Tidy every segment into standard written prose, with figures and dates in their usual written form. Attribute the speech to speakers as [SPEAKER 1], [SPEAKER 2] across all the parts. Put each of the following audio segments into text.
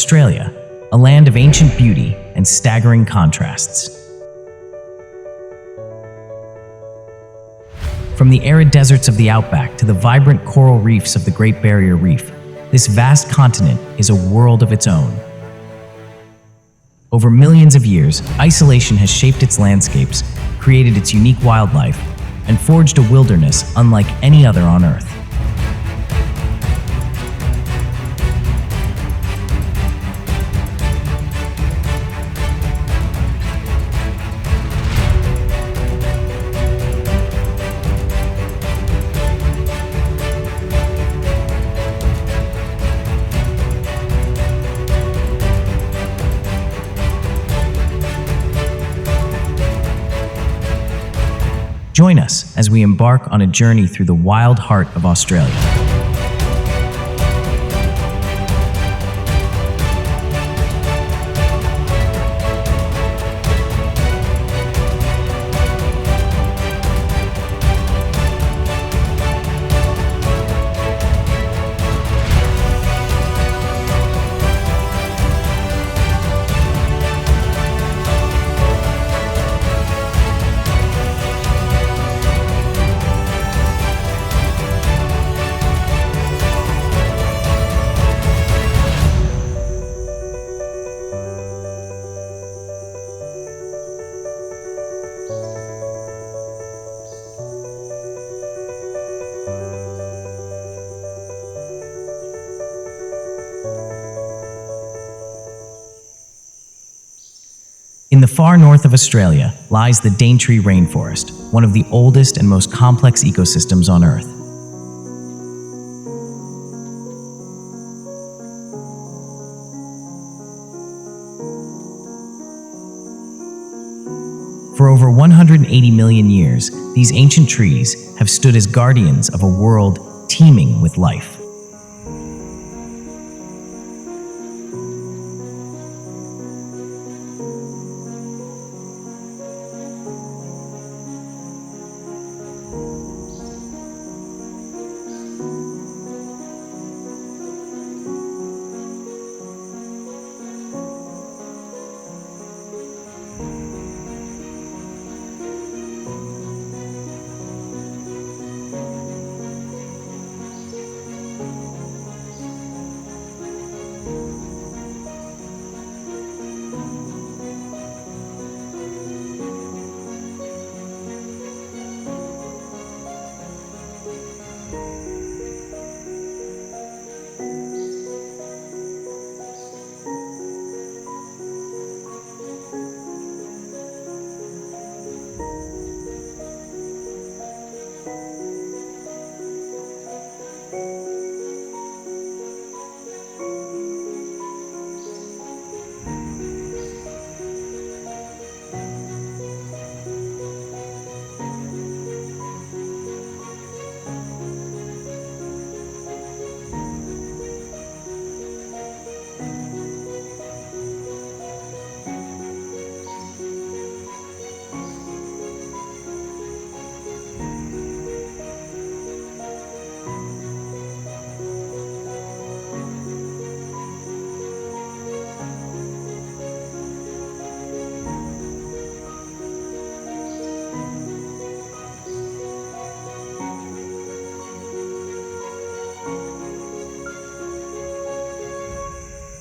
[SPEAKER 1] Australia, a land of ancient beauty and staggering contrasts. From the arid deserts of the Outback to the vibrant coral reefs of the Great Barrier Reef, this vast continent is a world of its own. Over millions of years, isolation has shaped its landscapes, created its unique wildlife, and forged a wilderness unlike any other on Earth. Join us as we embark on a journey through the wild heart of Australia. In the far north of Australia lies the Ancient Rainforest, one of the oldest and most complex ecosystems on Earth. For over 180 million years, these ancient trees have stood as guardians of a world teeming with life.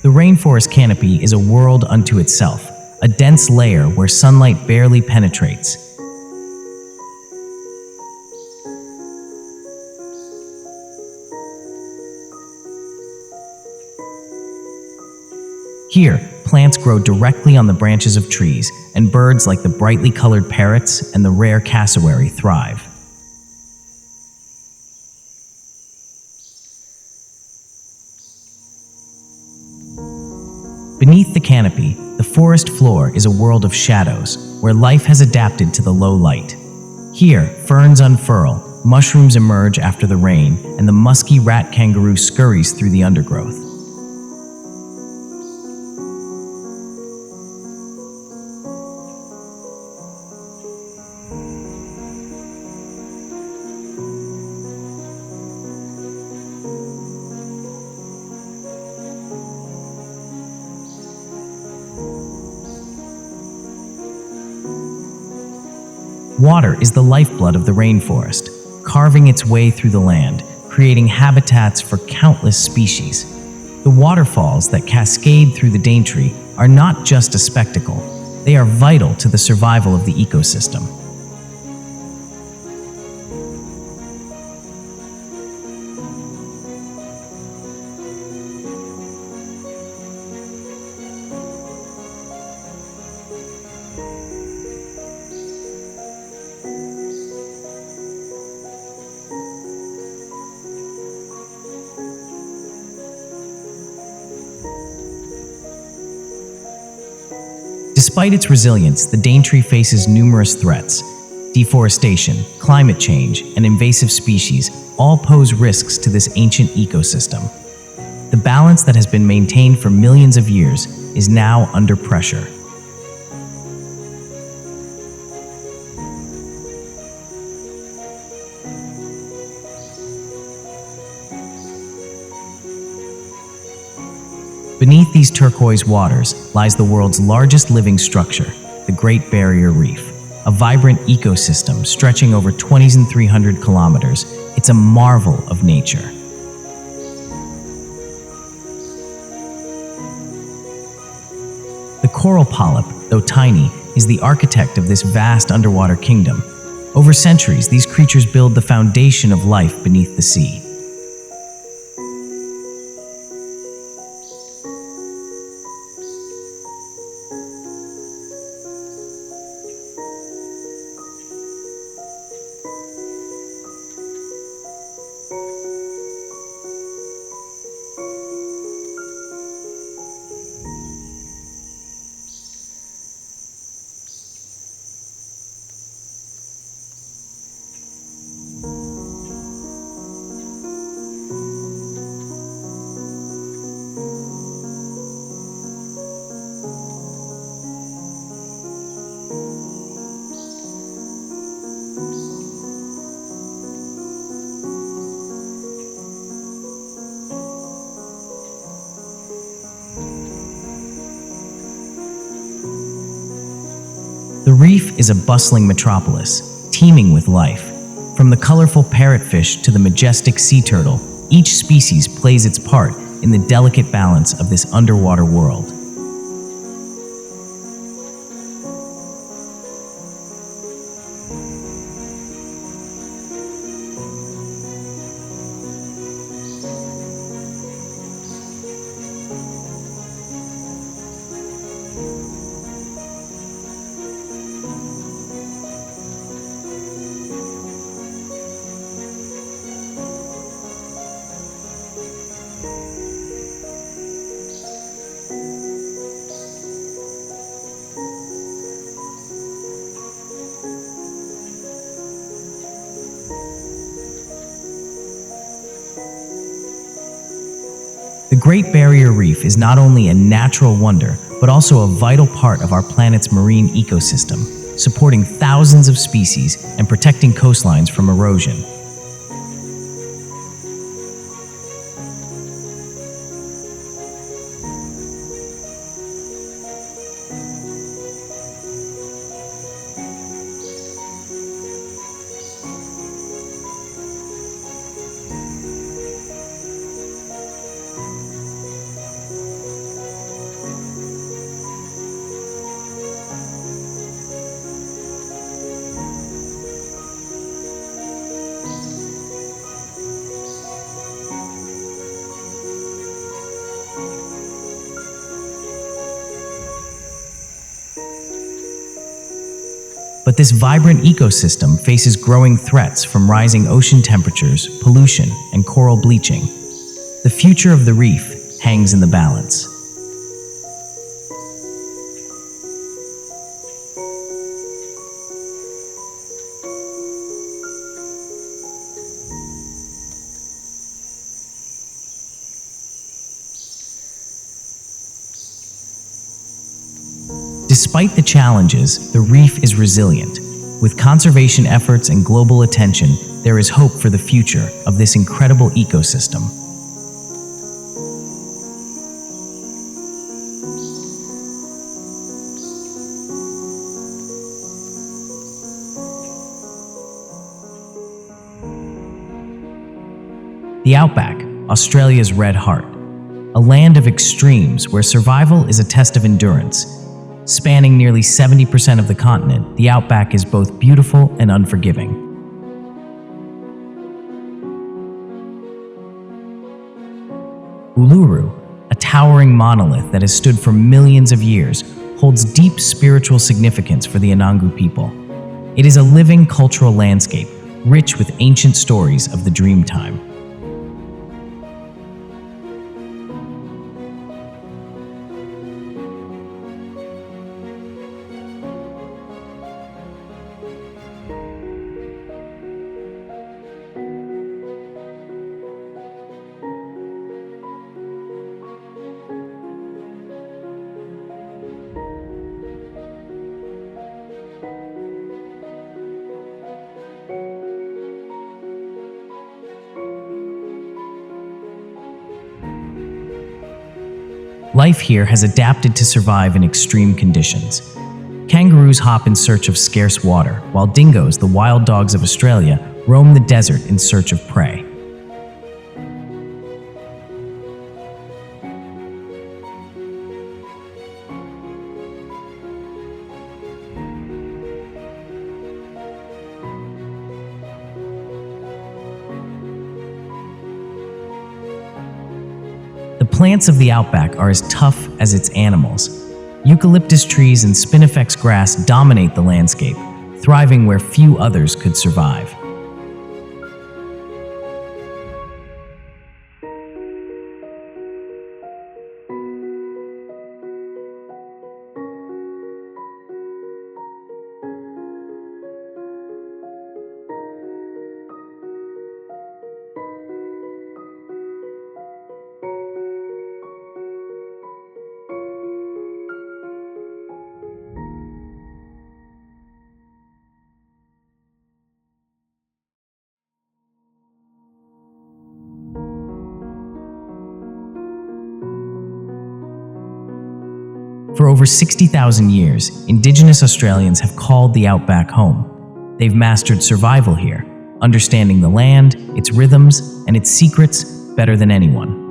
[SPEAKER 1] The rainforest canopy is a world unto itself, a dense layer where sunlight barely penetrates. Here, plants grow directly on the branches of trees, and birds like the brightly colored parrots and the rare cassowary thrive. Beneath the canopy, the forest floor is a world of shadows, where life has adapted to the low light. Here, ferns unfurl, mushrooms emerge after the rain, and the musky rat kangaroo scurries through the undergrowth. Water is the lifeblood of the rainforest, carving its way through the land, creating habitats for countless species. The waterfalls that cascade through the Daintree are not just a spectacle, they are vital to the survival of the ecosystem. Despite its resilience, the Daintree faces numerous threats. Deforestation, climate change, and invasive species all pose risks to this ancient ecosystem. The balance that has been maintained for millions of years is now under pressure. Beneath these turquoise waters lies the world's largest living structure, the Great Barrier Reef, a vibrant ecosystem stretching over 2,300 kilometers. It's a marvel of nature. The coral polyp, though tiny, is the architect of this vast underwater kingdom. Over centuries, these creatures build the foundation of life beneath the sea. The reef is a bustling metropolis, teeming with life. From the colorful parrotfish to the majestic sea turtle, each species plays its part in the delicate balance of this underwater world. The Great Barrier Reef is not only a natural wonder, but also a vital part of our planet's marine ecosystem, supporting thousands of species and protecting coastlines from erosion. But this vibrant ecosystem faces growing threats from rising ocean temperatures, pollution, and coral bleaching. The future of the reef hangs in the balance. Despite the challenges, the reef is resilient. With conservation efforts and global attention, there is hope for the future of this incredible ecosystem. The Outback, Australia's red heart. A land of extremes where survival is a test of endurance. Spanning nearly 70% of the continent, the Outback is both beautiful and unforgiving. Uluru, a towering monolith that has stood for millions of years, holds deep spiritual significance for the Anangu people. It is a living cultural landscape, rich with ancient stories of the Dreamtime. Life here has adapted to survive in extreme conditions. Kangaroos hop in search of scarce water, while dingoes, the wild dogs of Australia, roam the desert in search of prey. The plants of the outback are as tough as its animals. Eucalyptus trees and spinifex grass dominate the landscape, thriving where few others could survive. For over 60,000 years, Indigenous Australians have called the outback home. They've mastered survival here, understanding the land, its rhythms, and its secrets better than anyone.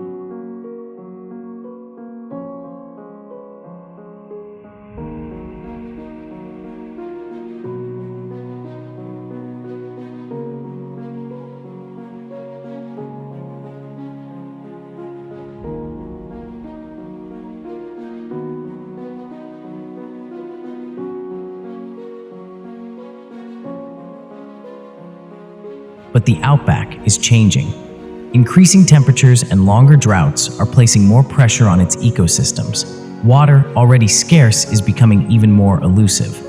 [SPEAKER 1] But the outback is changing. Increasing temperatures and longer droughts are placing more pressure on its ecosystems. Water, already scarce, is becoming even more elusive.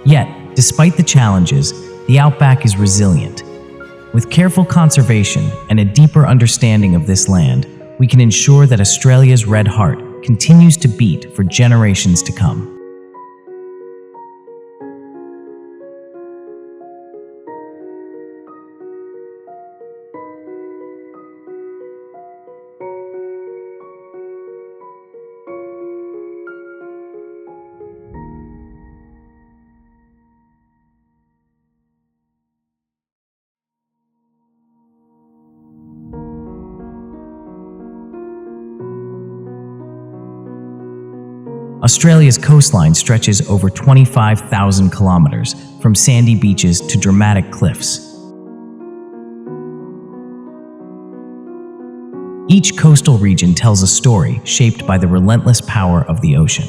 [SPEAKER 1] Yet, despite the challenges, the outback is resilient. With careful conservation and a deeper understanding of this land, we can ensure that Australia's red heart continues to beat for generations to come. Australia's coastline stretches over 25,000 kilometers, from sandy beaches to dramatic cliffs. Each coastal region tells a story shaped by the relentless power of the ocean.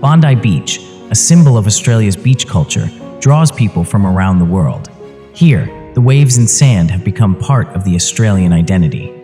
[SPEAKER 1] Bondi Beach, a symbol of Australia's beach culture, draws people from around the world. Here, the waves and sand have become part of the Australian identity.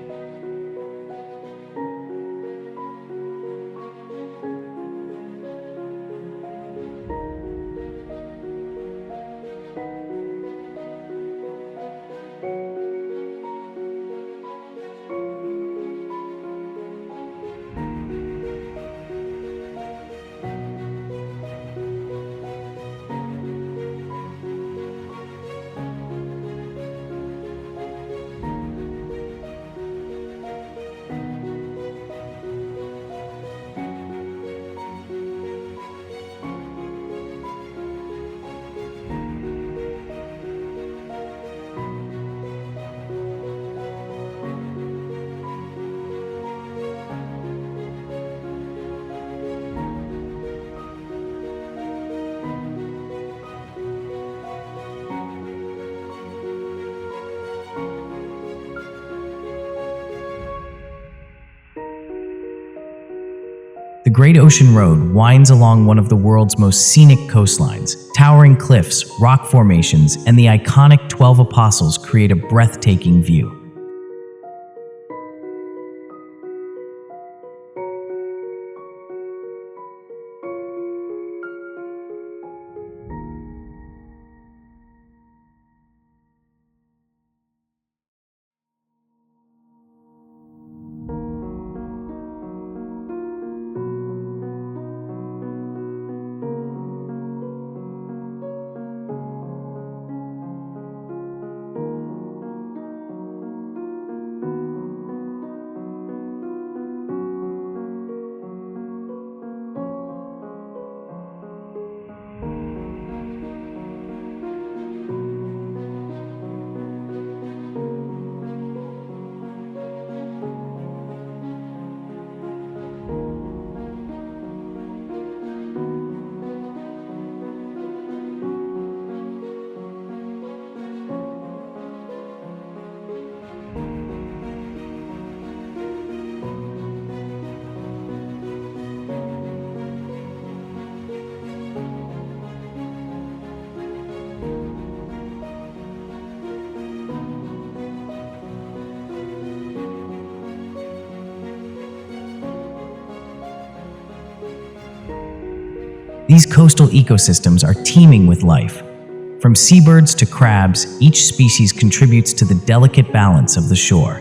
[SPEAKER 1] The Great Ocean Road winds along one of the world's most scenic coastlines. Towering cliffs, rock formations, and the iconic 12 Apostles create a breathtaking view. These coastal ecosystems are teeming with life. From seabirds to crabs, each species contributes to the delicate balance of the shore.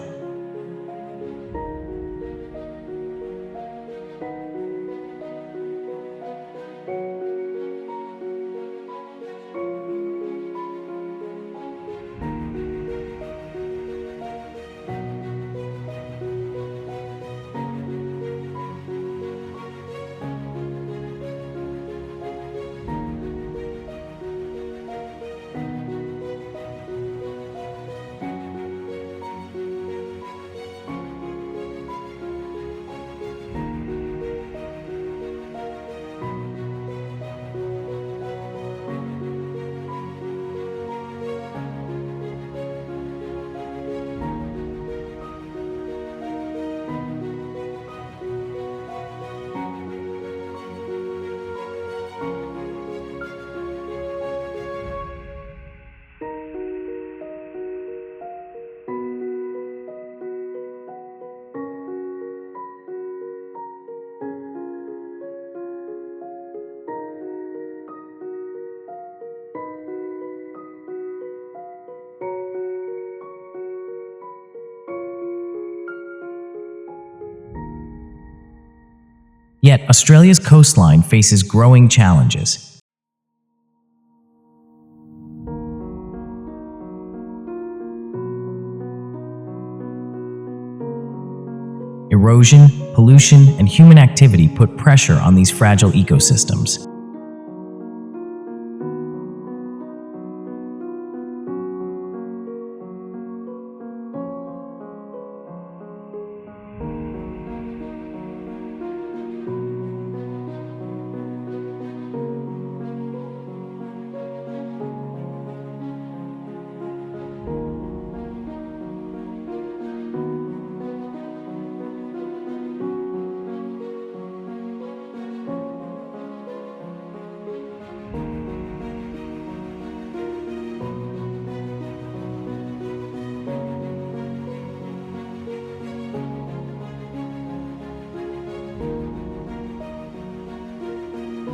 [SPEAKER 1] Yet, Australia's coastline faces growing challenges. Erosion, pollution, and human activity put pressure on these fragile ecosystems.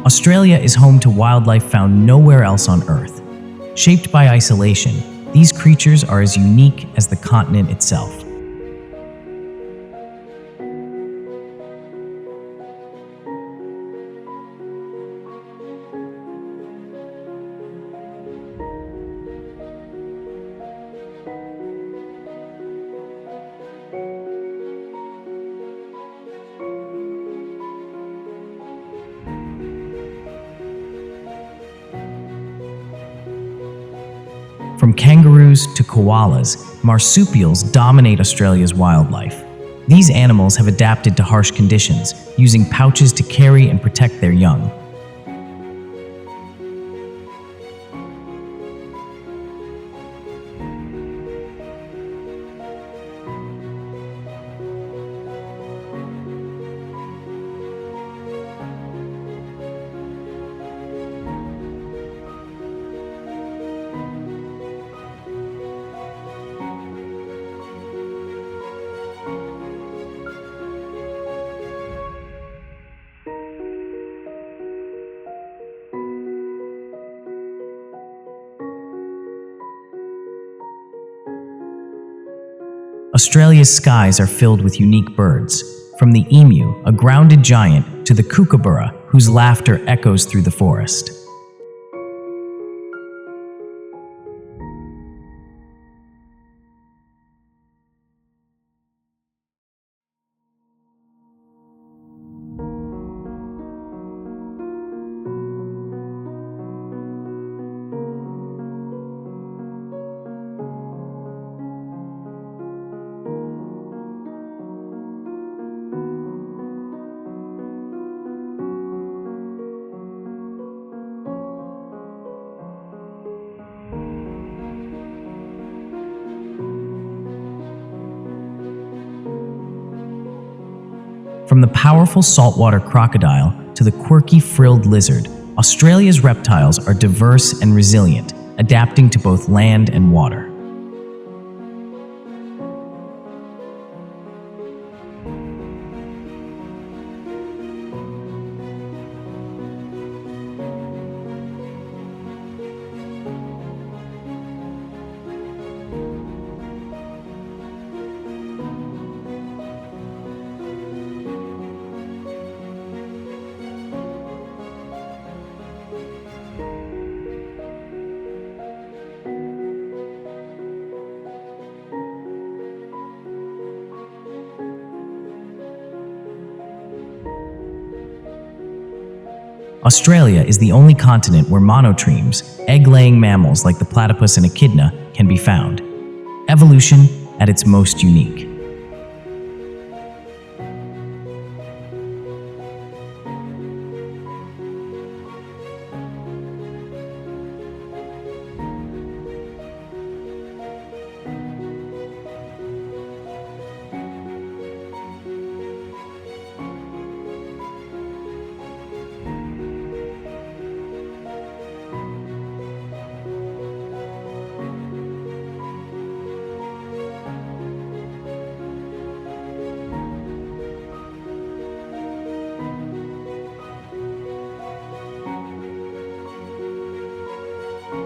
[SPEAKER 1] Australia is home to wildlife found nowhere else on Earth. Shaped by isolation, these creatures are as unique as the continent itself. From kangaroos to koalas, marsupials dominate Australia's wildlife. These animals have adapted to harsh conditions, using pouches to carry and protect their young. Australia's skies are filled with unique birds, from the emu, a grounded giant, to the kookaburra, whose laughter echoes through the forest. From the powerful saltwater crocodile to the quirky frilled lizard, Australia's reptiles are diverse and resilient, adapting to both land and water. Australia is the only continent where monotremes, egg-laying mammals like the platypus and echidna, can be found. Evolution at its most unique.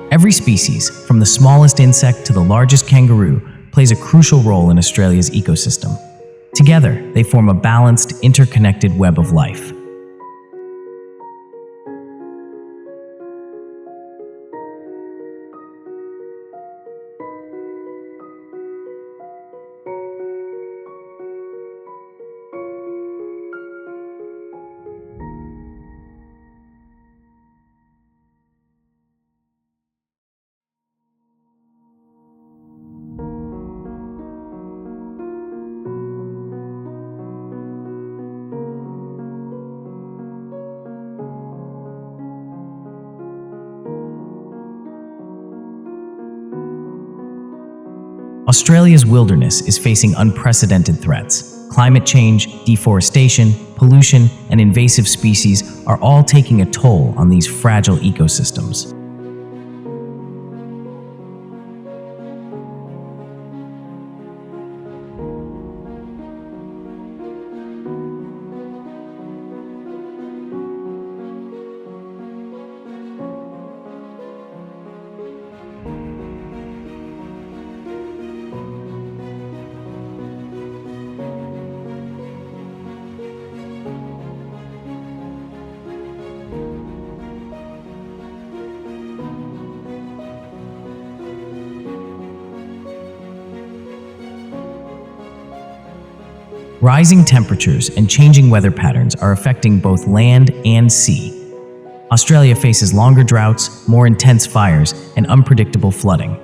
[SPEAKER 1] Every species, from the smallest insect to the largest kangaroo, plays a crucial role in Australia's ecosystem. Together, they form a balanced, interconnected web of life. Australia's wilderness is facing unprecedented threats. Climate change, deforestation, pollution, and invasive species are all taking a toll on these fragile ecosystems. Rising temperatures and changing weather patterns are affecting both land and sea. Australia faces longer droughts, more intense fires, and unpredictable flooding.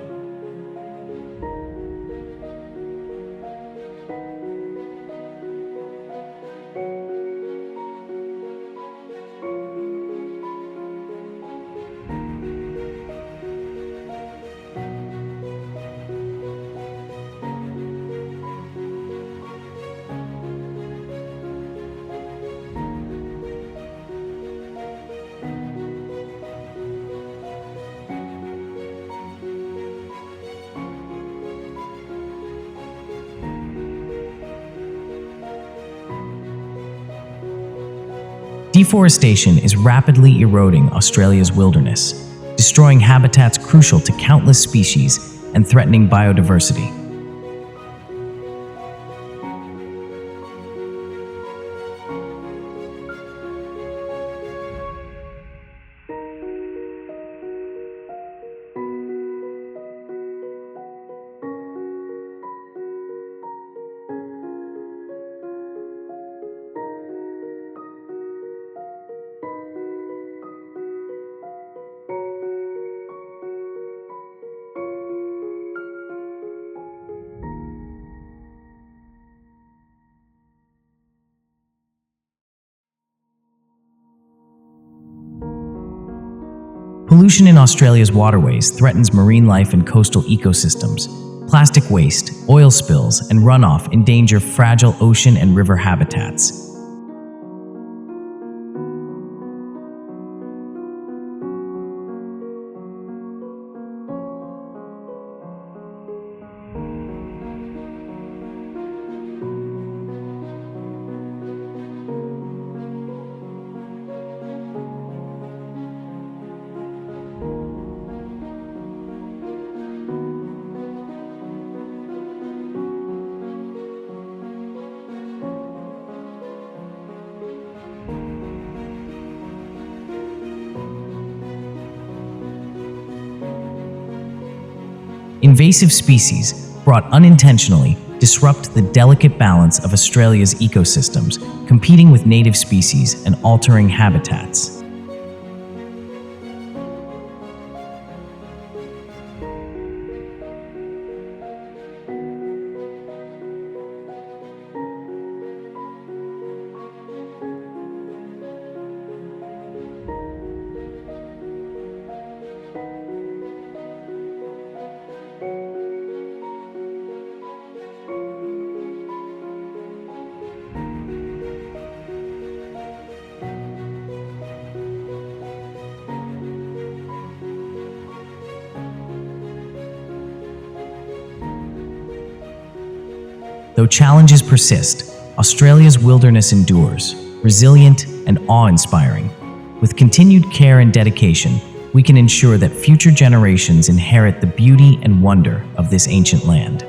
[SPEAKER 1] Deforestation is rapidly eroding Australia's wilderness, destroying habitats crucial to countless species and threatening biodiversity. Pollution in Australia's waterways threatens marine life and coastal ecosystems. Plastic waste, oil spills, and runoff endanger fragile ocean and river habitats. Invasive species, brought unintentionally, disrupt the delicate balance of Australia's ecosystems, competing with native species and altering habitats. Though challenges persist, Australia's wilderness endures, resilient and awe-inspiring. With continued care and dedication, we can ensure that future generations inherit the beauty and wonder of this ancient land.